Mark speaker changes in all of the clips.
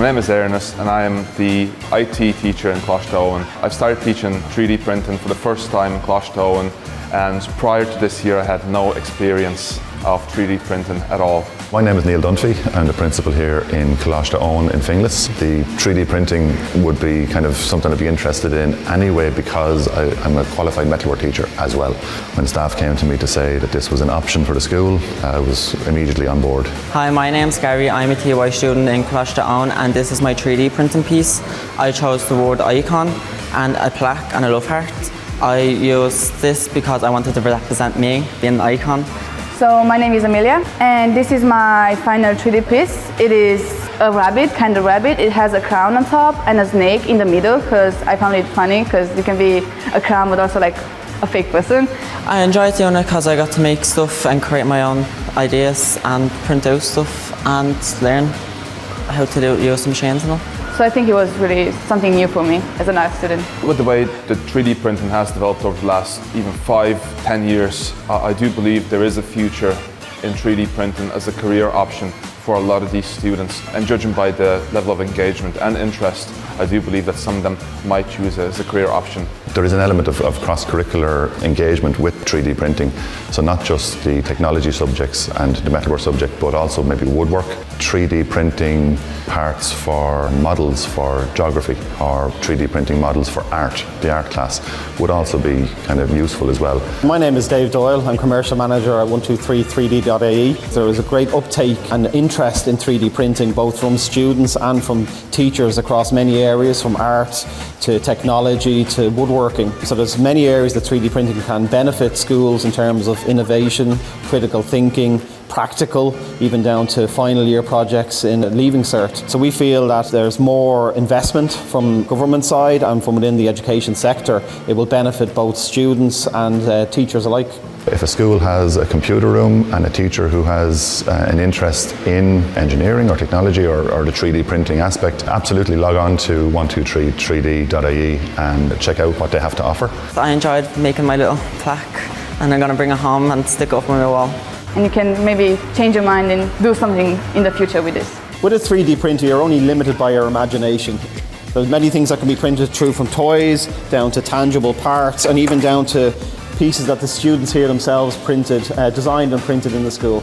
Speaker 1: my name is Ernest and I am the IT teacher in Coláiste Eoin. I've started teaching 3D printing for the first time in Coláiste Eoin, and prior to this year I had no experience of 3D printing at all.
Speaker 2: My name is Neil Dunphy. I'm the principal here in Coláiste Eoin in Finglas. The 3D printing would be kind of something I'd be interested in anyway because I'm a qualified metalwork teacher as well. When staff came to me to say that this was an option for the school, I was immediately on board.
Speaker 3: Hi, my name's Gary. I'm a TY student in Coláiste Eoin and this is my 3D printing piece. I chose the word icon and a plaque and a love heart. I used this because I wanted to represent me, being an icon.
Speaker 4: So my name is Amelia and this is my final 3D piece. It is a rabbit, kind of rabbit. It has a crown on top and a snake in the middle because I found it funny because it can be a crown but also like a fake person.
Speaker 3: I enjoyed doing it because I got to make stuff and create my own ideas and print out stuff and learn how to use the machines and all.
Speaker 4: So I think it was really something new for me as an art student.
Speaker 1: With the way that 3D printing has developed over the last even 5-10 years, I do believe there is a future in 3D printing as a career option for a lot of these students. And judging by the level of engagement and interest, I do believe that some of them might choose it as a career option.
Speaker 2: There is an element of cross-curricular engagement with 3D printing. So not just the technology subjects and the metalwork subject, but also maybe woodwork, 3D printing parts for models for geography or 3D printing models for art, the art class, would also be kind of useful as well.
Speaker 5: My name is Dave Doyle. I'm commercial manager at 1233D.ie. There is a great uptake and interest in 3D printing, both from students and from teachers across many areas, from art to technology to woodworking. So there's many areas that 3D printing can benefit schools in terms of innovation, critical thinking, practical, even down to final year projects in Leaving Cert. So we feel that there's more investment from government side and from within the education sector. It will benefit both students and teachers alike.
Speaker 2: If a school has a computer room and a teacher who has an interest in engineering or technology or the 3D printing aspect, absolutely log on to 1233D.ie and check out what they have to offer.
Speaker 3: I enjoyed making my little plaque and I'm going to bring it home and stick it up on my wall.
Speaker 4: And you can maybe change your mind and do something in the future with this.
Speaker 5: With a 3D printer, you're only limited by your imagination. There's many things that can be printed through, from toys down to tangible parts and even down to pieces that the students here themselves printed, designed and printed in the school.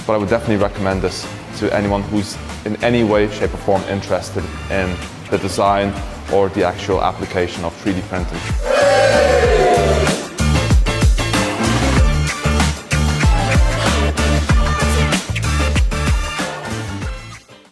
Speaker 1: But I would definitely recommend this to anyone who's in any way, shape or form interested in the design or the actual application of 3D printing.